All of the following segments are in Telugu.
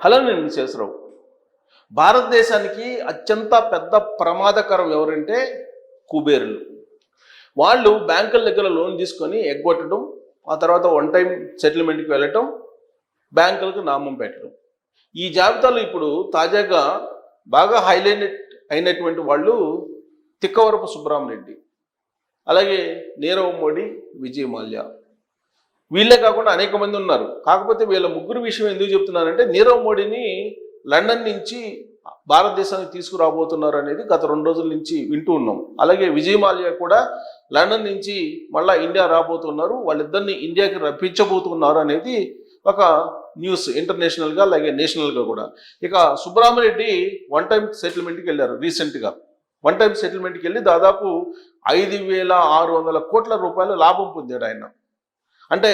హలో, నేను విశ్వేశ్వరరావు. భారతదేశానికి అత్యంత పెద్ద ప్రమాదకరం ఎవరంటే కుబేరులు. వాళ్ళు బ్యాంకుల దగ్గర లోన్ తీసుకొని ఎగ్గొట్టడం, ఆ తర్వాత వన్ టైం సెటిల్మెంట్కి వెళ్ళటం, బ్యాంకులకు నామం పెట్టడం. ఈ జాబితాలో ఇప్పుడు తాజాగా బాగా హైలైట్ అయినటువంటి వాళ్ళు తిక్కవరపు సుబ్రహ్మరెడ్డి, అలాగే నీరవ్ మోడీ, విజయ్ మాల్యా. వీళ్ళే కాకుండా అనేక మంది ఉన్నారు. కాకపోతే వీళ్ళ ముగ్గురు విషయం ఎందుకు చెప్తున్నారంటే, నీరవ్ మోడీని లండన్ నుంచి భారతదేశానికి తీసుకురాబోతున్నారు అనేది గత 2 రోజుల నుంచి వింటూ ఉన్నాం. అలాగే విజయ్ మాల్యా కూడా లండన్ నుంచి మళ్ళా ఇండియా రాబోతున్నారు, వాళ్ళిద్దరిని ఇండియాకి రప్పించబోతున్నారు అనేది ఒక న్యూస్, ఇంటర్నేషనల్గా అలాగే నేషనల్గా కూడా. ఇక సుబ్రహ్మరెడ్డి వన్ టైం సెటిల్మెంట్కి వెళ్ళారు. రీసెంట్గా వన్ టైం సెటిల్మెంట్కి వెళ్ళి దాదాపు 5,600 కోట్ల రూపాయలు లాభం పొందాడు ఆయన. అంటే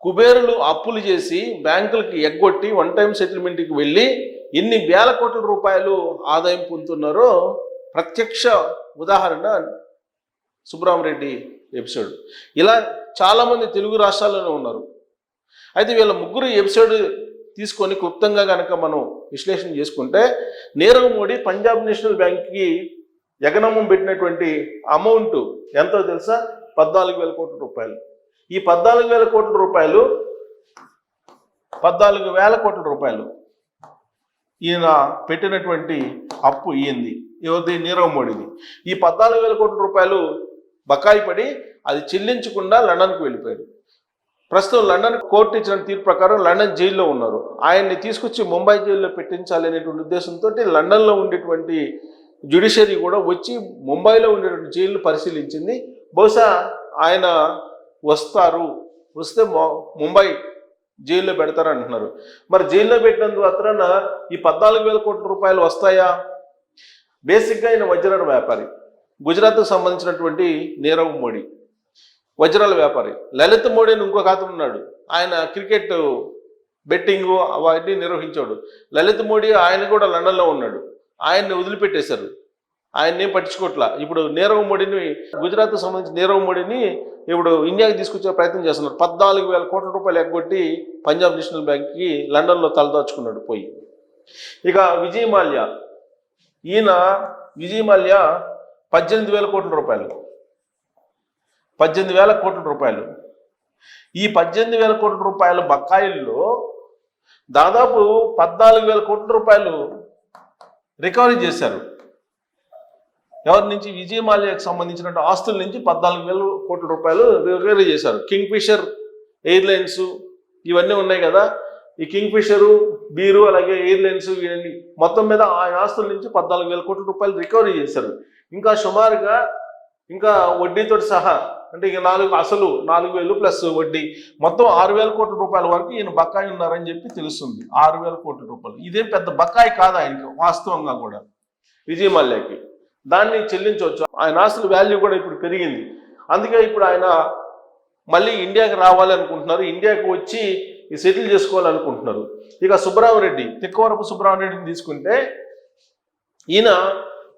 కుబేరులు అప్పులు చేసి బ్యాంకులకి ఎగ్గొట్టి వన్ టైం సెటిల్మెంట్కి వెళ్ళి ఎన్ని వేల కోట్ల రూపాయలు ఆదాయం పొందుతున్నారో ప్రత్యక్ష ఉదాహరణ సుబ్రహ్మరెడ్డి ఎపిసోడ్. ఇలా చాలామంది తెలుగు రాష్ట్రాల్లోనే ఉన్నారు. అయితే వీళ్ళ ముగ్గురు ఎపిసోడ్ తీసుకొని క్లుప్తంగా కనుక మనం విశ్లేషణ చేసుకుంటే, నీరవ్ మోడీ పంజాబ్ నేషనల్ బ్యాంక్కి ఎగనమ్మం పెట్టినటువంటి అమౌంట్ ఎంతో తెలుసా? 14,000 కోట్ల రూపాయలు. ఈ 14,000 కోట్ల రూపాయలు 14,000 కోట్ల రూపాయలు ఈయన పెట్టినటువంటి అప్పు ఈయంది. ఎవరిది? నీరవ్ మోడీది. ఈ 14,000 కోట్ల రూపాయలు బకాయి పడి అది చెల్లించకుండా లండన్కి వెళ్ళిపోయారు. ప్రస్తుతం లండన్ కోర్టు ఇచ్చిన తీర్పు ప్రకారం లండన్ జైల్లో ఉన్నారు. ఆయన్ని తీసుకొచ్చి ముంబై జైల్లో పెట్టించాలి అనేటువంటి ఉద్దేశంతో లండన్లో ఉండేటువంటి జ్యుడిషియరీ కూడా వచ్చి ముంబైలో ఉండేటువంటి జైలు పరిశీలించింది. బహుశా ఆయన వస్తే ముంబై జైల్లో పెడతారు అంటున్నారు. మరి జైల్లో పెట్టినందుకు మాత్రాన ఈ 14,000 కోట్ల రూపాయలు వస్తాయా? బేసిక్గా ఆయన వజ్రాల వ్యాపారి. గుజరాత్కు సంబంధించినటువంటి నీరవ్ మోడీ వజ్రాల వ్యాపారి. లలిత్ మోడీ అని ఇంకొక అతను ఉన్నాడు. ఆయన క్రికెట్ బెట్టింగ్ అవన్నీ నిర్వహించాడు. లలిత్ మోడీ ఆయన కూడా లండన్లో ఉన్నాడు. ఆయన్ని వదిలిపెట్టేశారు, ఆయన్ని పట్టించుకోవట్లా. ఇప్పుడు నీరవ్ మోడీని, గుజరాత్కు సంబంధించిన నీరవ్ మోడీని ఇప్పుడు ఇండియాకి తీసుకొచ్చే ప్రయత్నం చేస్తున్నారు. 14,000 కోట్ల రూపాయలు ఎగ్గొట్టి పంజాబ్ నేషనల్ బ్యాంక్కి లండన్లో తలదాచుకున్నాడు పోయి. ఇక విజయ్ మాల్యా, విజయ్ మాల్యా 18,000 కోట్ల రూపాయలు. 18,000 కోట్ల రూపాయలు. ఈ 18,000 కోట్ల రూపాయల బకాయిల్లో దాదాపు 14,000 కోట్ల రూపాయలు రికవరీ చేశారు. ఎవరి నుంచి? విజయ్ మాల్యాకి సంబంధించిన ఆస్తుల నుంచి 14,000 కోట్ల రూపాయలు రికవరీ చేశారు. కింగ్ ఫిషర్ ఎయిర్లైన్స్ ఇవన్నీ ఉన్నాయి కదా, ఈ కింగ్ ఫిషరు, బీరు, అలాగే ఎయిర్లైన్స్, ఇవన్నీ మొత్తం మీద ఆ ఆస్తుల నుంచి 14,000 కోట్ల రూపాయలు రికవరీ చేశారు. ఇంకా సుమారుగా ఇంకా వడ్డీతో సహా అంటే ఇక 4,000 ప్లస్ వడ్డీ మొత్తం 6,000 కోట్ల రూపాయల వరకు ఈయన బకాయి ఉన్నారని చెప్పి తెలుస్తుంది. 6,000 కోట్ల రూపాయలు ఇదేం పెద్ద బకాయి కాదు ఆయనకి వాస్తవంగా కూడా, విజయ్ మాల్యాకి. దాన్ని చెల్లించవచ్చు. ఆయన ఆస్తుల వాల్యూ కూడా ఇప్పుడు పెరిగింది. అందుకే ఇప్పుడు ఆయన మళ్ళీ ఇండియాకి రావాలనుకుంటున్నారు, ఇండియాకి వచ్చి సెటిల్ చేసుకోవాలనుకుంటున్నారు. ఇక సుబ్రహ్మరెడ్డి, తిక్కవరపు సుబ్రహ్మరెడ్డిని తీసుకుంటే ఈయన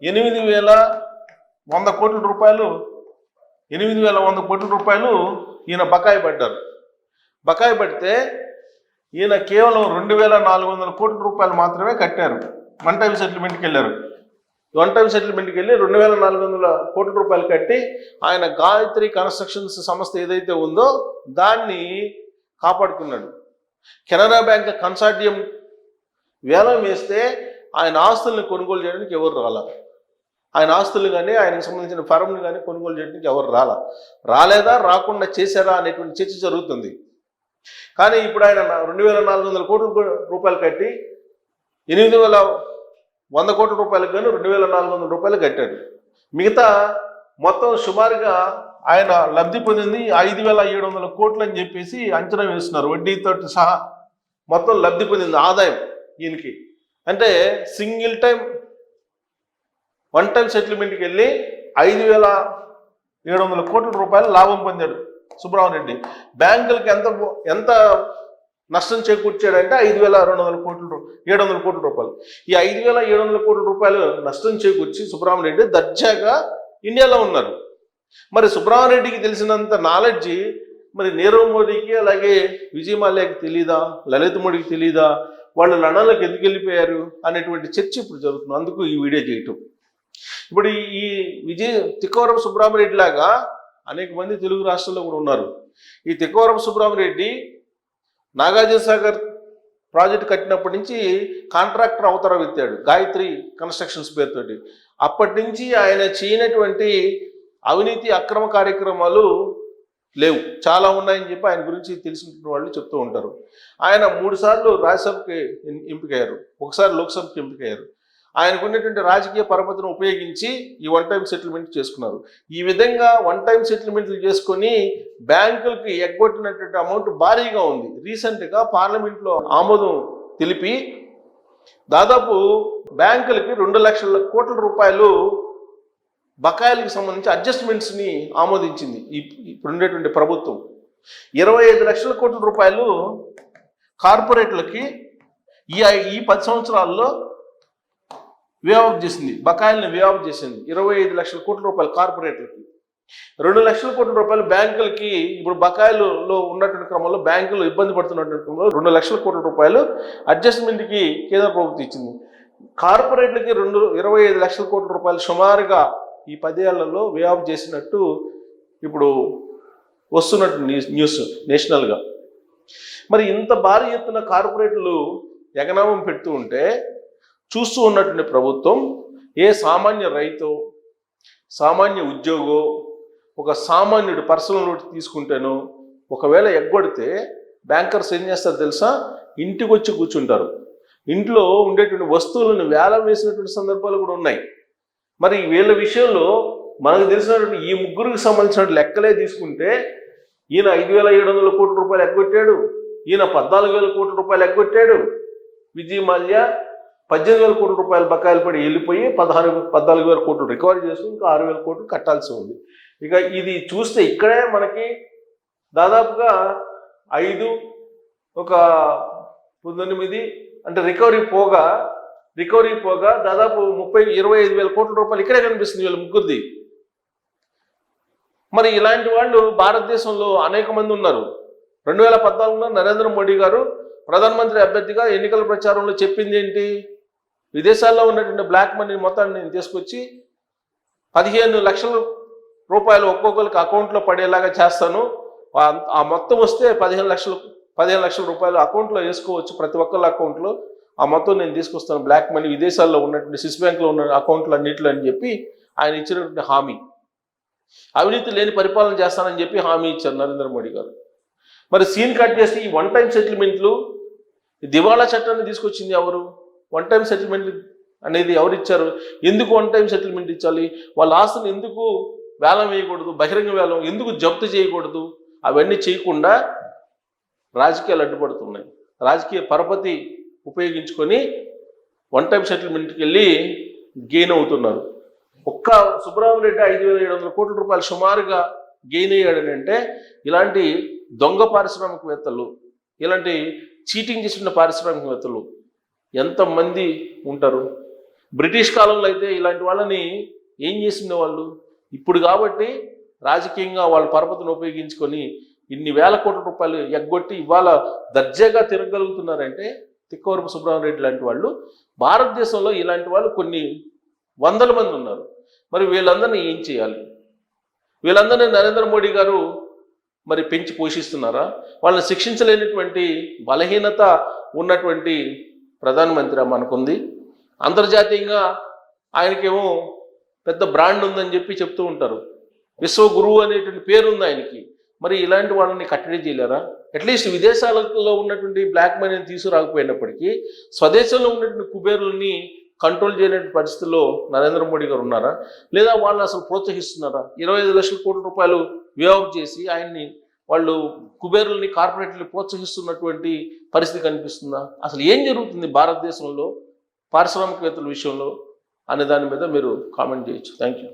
8,100 కోట్ల రూపాయలు 8,100 కోట్ల రూపాయలు ఈయన బకాయి పడ్డారు. బకాయి పడితే ఈయన కేవలం 2,400 కోట్ల రూపాయలు మాత్రమే కట్టారు. వన్ టైం సెటిల్మెంట్కి వెళ్ళారు. వన్ టైం సెటిల్మెంట్కి వెళ్ళి 2,400 కోట్ల రూపాయలు కట్టి ఆయన గాయత్రి కన్స్ట్రక్షన్స్ సంస్థ ఏదైతే ఉందో దాన్ని కాపాడుకున్నాడు. కెనరా బ్యాంక్ కన్సార్టియం వేలం వేస్తే ఆయన ఆస్తుల్ని కొనుగోలు చేయడానికి ఎవరు రాలా. ఆయన ఆస్తులు కానీ ఆయనకు సంబంధించిన ఫర్మ్ని కానీ కొనుగోలు చేయడానికి ఎవరు రాలేదా, రాకుండా చేశారా అనేటువంటి చర్చ జరుగుతుంది. కానీ ఇప్పుడు ఆయన 2,400 కోట్ల రూపాయలు కట్టి 8,100 కోట్ల రూపాయలకు కానీ 2,400 రూపాయలు కట్టాడు. మిగతా మొత్తం సుమారుగా ఆయన లబ్ధి పొందింది 5,700 కోట్లు అని చెప్పేసి అంచనా వేస్తున్నారు. వడ్డీతో సహా మొత్తం లబ్ధి పొందింది ఆదాయం ఈయనకి. అంటే సింగిల్ టైం వన్ టైం సెటిల్మెంట్కి వెళ్ళి 5,700 కోట్ల రూపాయలు లాభం పొందాడు సుబ్రహ్మరెడ్డి. బ్యాంకులకి ఎంత నష్టం చేకూర్చాడంటే 5,700 కోట్ల రూపాయలు. ఈ 5,700 కోట్ల రూపాయలు నష్టం చేకూర్చి సుబ్రహ్మరెడ్డి దర్జాగా ఇండియాలో ఉన్నారు. మరి సుబ్రహ్మరెడ్డికి తెలిసినంత నాలెడ్జి మరి నీరవ్ మోడీకి అలాగే విజయ్ మాల్యాకి తెలీదా, లలిత్ మోడీకి తెలీదా? వాళ్ళు లండన్లోకి ఎందుకు వెళ్ళిపోయారు అనేటువంటి చర్చ ఇప్పుడు జరుగుతుంది. అందుకు ఈ వీడియో చేయటం. ఇప్పుడు ఈ తిక్కవరం సుబ్రహ్మరెడ్డి లాగా అనేక మంది తెలుగు రాష్ట్రాల్లో కూడా ఉన్నారు. ఈ తిక్కవరం సుబ్రహ్మరెడ్డి నాగార్జున సాగర్ ప్రాజెక్టు కట్టినప్పటి నుంచి కాంట్రాక్టర్ అవతారం ఎత్తాడు, గాయత్రి కన్స్ట్రక్షన్స్ పేరుతోటి. అప్పటి నుంచి ఆయన చేయనటువంటి అవినీతి అక్రమ కార్యక్రమాలు లేవు, చాలా ఉన్నాయని చెప్పి ఆయన గురించి తెలిసిన వాళ్ళు చెప్తూ ఉంటారు. ఆయన 3 సార్లు రాజ్యసభకి ఎంపికయ్యారు, ఒకసారి లోక్సభకి ఎంపికయ్యారు. ఆయనకు ఉన్నటువంటి రాజకీయ పరపతిని ఉపయోగించి ఈ వన్ టైం సెటిల్మెంట్ చేసుకున్నారు. ఈ విధంగా వన్ టైం సెటిల్మెంట్లు చేసుకొని బ్యాంకులకి ఎగ్గొట్టినటువంటి అమౌంట్ భారీగా ఉంది. రీసెంట్గా పార్లమెంట్లో ఆమోదం తెలిపి దాదాపు బ్యాంకులకి 2 లక్షల కోట్ల రూపాయలు బకాయిలకు సంబంధించి అడ్జస్ట్మెంట్స్ని ఆమోదించింది ఇప్పుడు ఉండేటువంటి ప్రభుత్వం. 25 లక్షల కోట్ల రూపాయలు కార్పొరేట్లకి ఈ 10 సంవత్సరాల్లో వేఆఫ్ చేసింది, బకాయిల్ని వేఆఫ్ చేసింది. 25 లక్షల కోట్ల రూపాయలు కార్పొరేట్లకి, 2 లక్షల కోట్ల రూపాయలు బ్యాంకులకి. ఇప్పుడు బకాయిలలో ఉన్నటువంటి క్రమంలో బ్యాంకులు ఇబ్బంది పడుతున్నటువంటి క్రమంలో 2 లక్షల కోట్ల రూపాయలు అడ్జస్ట్మెంట్కి కేంద్ర ప్రభుత్వం ఇచ్చింది. కార్పొరేట్లకి 25 లక్షల కోట్ల రూపాయలు సుమారుగా ఈ 10 ఏళ్లలో వేఆఫ్ చేసినట్టు ఇప్పుడు వస్తున్నట్టు న్యూస్ నేషనల్గా. మరి ఇంత భారీ ఎత్తున కార్పొరేట్లు ఎగనామం పెడుతూ ఉంటే చూస్తూ ఉన్నటువంటి ప్రభుత్వం ఏ సామాన్య రైతో, సామాన్య ఉద్యోగో, ఒక సామాన్యుడు పర్సనల్ లోన్ తీసుకుంటేనో ఒకవేళ ఎగ్గొడితే బ్యాంకర్స్ ఏం చేస్తారు తెలుసా? ఇంటికి వచ్చి కూర్చుంటారు. ఇంట్లో ఉండేటువంటి వస్తువులను వేలం వేసినటువంటి సందర్భాలు కూడా ఉన్నాయి. మరి వీళ్ళ విషయంలో మనకు తెలిసినటువంటి ఈ ముగ్గురికి సంబంధించిన లెక్కలే తీసుకుంటే ఈయన 5,700 కోట్ల రూపాయలు ఎగ్గొట్టాడు, ఈయన 14,000 కోట్ల రూపాయలు ఎగ్గొట్టాడు, విజయ్ మాల్యా 18,000 కోట్ల రూపాయలు బకాయిలు పడి వెళ్ళిపోయి 14,000 కోట్లు రికవరీ చేస్తూ ఇంకా 6,000 కోట్లు కట్టాల్సి ఉంది. ఇక ఇది చూస్తే ఇక్కడే మనకి దాదాపుగా 5, ఒక 19 అంటే రికవరీ పోగా దాదాపు 25,000 కోట్ల రూపాయలు ఇక్కడే కనిపిస్తుంది వీళ్ళ ముగ్గురిది. మరి ఇలాంటి వాళ్ళు భారతదేశంలో అనేక మంది ఉన్నారు. 2014లో నరేంద్ర మోడీ గారు ప్రధానమంత్రి అభ్యర్థిగా ఎన్నికల ప్రచారంలో చెప్పింది ఏంటి? విదేశాల్లో ఉన్నటువంటి బ్లాక్ మనీ మొత్తాన్ని నేను తీసుకొచ్చి 15 లక్షల రూపాయలు ఒక్కొక్కరికి అకౌంట్లో పడేలాగా చేస్తాను, ఆ మొత్తం వస్తే 15 లక్షల రూపాయలు అకౌంట్లో వేసుకోవచ్చు, ప్రతి ఒక్కళ్ళ అకౌంట్లో ఆ మొత్తం నేను తీసుకొస్తాను, బ్లాక్ మనీ విదేశాల్లో ఉన్నటువంటి స్విస్ బ్యాంక్లో ఉన్న అకౌంట్లు అన్నింటిలో అని చెప్పి ఆయన ఇచ్చినటువంటి హామీ. అవినీతి లేని పరిపాలన చేస్తానని చెప్పి హామీ ఇచ్చారు నరేంద్ర మోడీ గారు. మరి సీన్ కట్ చేసి ఈ వన్ టైం సెటిల్మెంట్లు, దివాళా చట్టాన్ని తీసుకొచ్చింది ఎవరు? వన్ టైం సెటిల్మెంట్ అనేది ఎవరు ఇచ్చారు? ఎందుకు వన్ టైం సెటిల్మెంట్ ఇచ్చాలి? వాళ్ళ ఆస్తులు ఎందుకు వేలం వేయకూడదు, బహిరంగ వేలం ఎందుకు జప్తు చేయకూడదు? అవన్నీ చేయకుండా రాజకీయాలు అడ్డుపడుతున్నాయి. రాజకీయ పరపతి ఉపయోగించుకొని వన్ టైం సెటిల్మెంట్కి వెళ్ళి గెయిన్ అవుతున్నారు. ఒక్క సుబ్రహ్మరెడ్డి 5,700 కోట్ల రూపాయలు సుమారుగా గెయిన్ అయ్యాడని అంటే ఇలాంటి దొంగ పారిశ్రామికవేత్తలు, ఇలాంటి చీటింగ్ చేసిన పారిశ్రామికవేత్తలు ఎంతమంది ఉంటారు? బ్రిటిష్ కాలంలో అయితే ఇలాంటి వాళ్ళని ఏం చేసిన వాళ్ళు? ఇప్పుడు కాబట్టి రాజకీయంగా వాళ్ళ పరపతిని ఉపయోగించుకొని ఇన్ని వేల కోట్ల రూపాయలు ఎగ్గొట్టి ఇవాళ దర్జాగా తిరగలుగుతున్నారంటే తిక్కవరపు సుబ్రహ్మరెడ్డి లాంటి వాళ్ళు. భారతదేశంలో ఇలాంటి వాళ్ళు కొన్ని వందల మంది ఉన్నారు. మరి వీళ్ళందరినీ ఏం చేయాలి? వీళ్ళందరినీ నరేంద్ర మోడీ గారు మరి పెంచి పోషిస్తున్నారా? వాళ్ళని శిక్షించలేనటువంటి బలహీనత ఉన్నటువంటి ప్రధానమంత్రి మనకుంది. అంతర్జాతీయంగా ఆయనకేమో పెద్ద బ్రాండ్ ఉందని చెప్పి చెప్తూ ఉంటారు, విశ్వగురువు అనేటువంటి పేరు ఉంది ఆయనకి. మరి ఇలాంటి వాళ్ళని కట్టడి చేయలేరా? అట్లీస్ట్ విదేశాలలో ఉన్నటువంటి బ్లాక్ మనీని తీసుకురాకపోయినప్పటికీ స్వదేశంలో ఉన్నటువంటి కుబేరులని కంట్రోల్ చేయలేని పరిస్థితుల్లో నరేంద్ర మోడీ గారు ఉన్నారా? లేదా వాళ్ళు అసలు ప్రోత్సహిస్తున్నారా? 25 లక్షల కోట్ల రూపాయలు వేఆఫ్ చేసి ఆయన్ని వాళ్ళు కుబేరుల్ని, కార్పొరేట్ని ప్రోత్సహిస్తున్నటువంటి పరిస్థితి కనిపిస్తుందా? అసలు ఏం జరుగుతుంది భారతదేశంలో పారిశ్రామికవేత్తల విషయంలో అనే దాని మీద మీరు కామెంట్ చేయొచ్చు. Thank you.